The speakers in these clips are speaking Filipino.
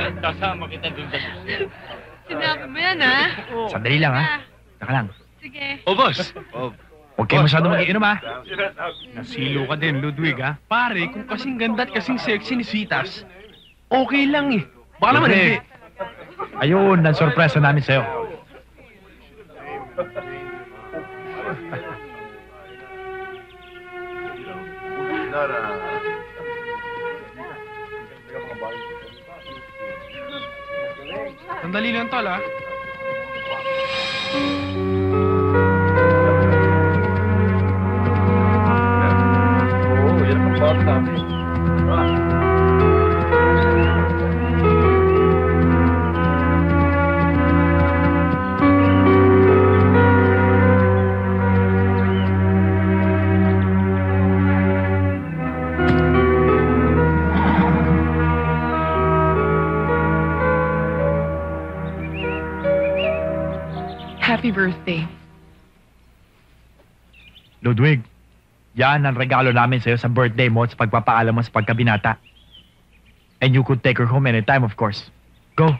Kasama kita dun sa susunod. Sinabi mo yan, ha? Sandali lang, ha? Saka lang. Sige. O, boss. Huwag kayo masyado mag-iinom, ha? Nasilo ka din, Ludwig, ha? Pare, kung kasing ganda at kasing sexy ni Sweetas, okay lang eh. Baka naman hindi. Ayun, nan-surpresa namin sa'yo. Sandali lang, tol, ha? Happy birthday. Ludwig, yan ang regalo namin sa'yo sa birthday mo at sa pagpapaalam mo sa pagkabinata. And you could take her home anytime, of course. Go.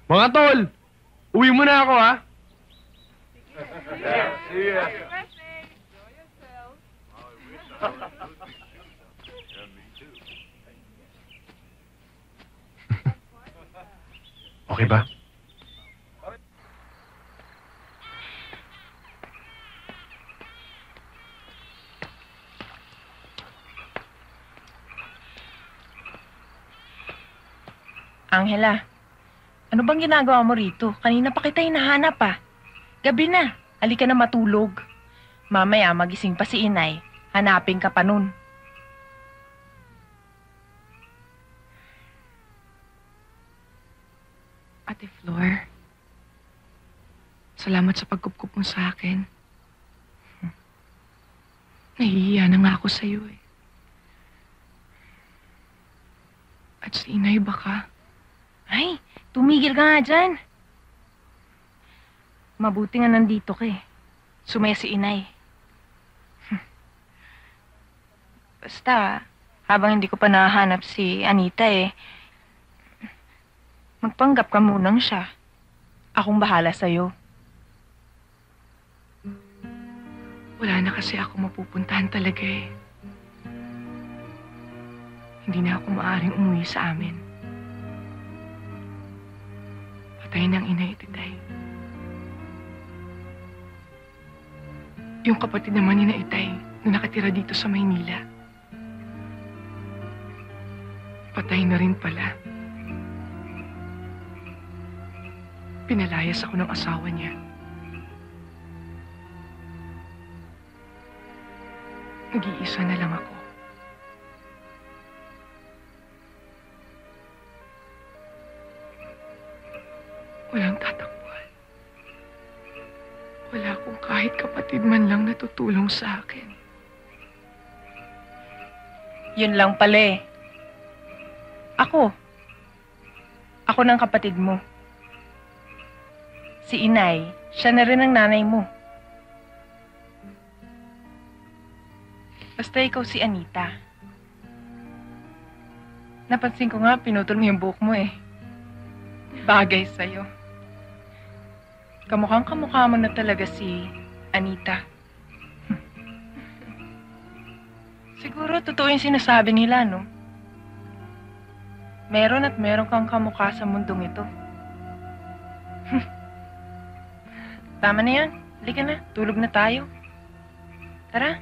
Mga tol, uwi mo na ako, ha? Okay ba? Angela, ano bang ginagawa mo rito? Kanina pa kita hinahanap, ah. Gabi na. Halika na matulog. Mamaya magising pa si inay. Hanapin ka pa nun. Ate Flor, salamat sa pagkupkup mo sa akin. Nahihiya na nga ako sa'yo, eh. At si inay baka... Ay, tumigil ka nga dyan. Mabuti nga nandito ka, eh. Sumaya si inay. Basta, habang hindi ko pa nahanap si Anita, eh, magpanggap ka munang siya. Akong bahala sa'yo. Wala na kasi ako mapupuntahan talaga, eh. Hindi na ako maaaring umuwi sa amin. Patay ng ina Ititay. Yung kapatid naman ni na Itay na nakatira dito sa Maynila. Patay na rin pala. Pinalayas ako ng asawa niya. Nag-iisa na lang ako. Walang tatakbuhan. Wala akong kahit kapatid man lang na tutulong sa akin. Yun lang pala, eh. Ako. Ako ng kapatid mo. Si inay, siya na rin ang nanay mo. Basta ikaw si Anita. Napansin ko nga, pinutol mo yung buhok mo, eh. Bagay sa'yo. Kamukhang-kamukha mo na talaga si Anita. Siguro totoo yung sinasabi nila, no? Meron at meron kang kamukha sa mundong ito. Tama na yan. Halika na. Tulog na tayo. Tara.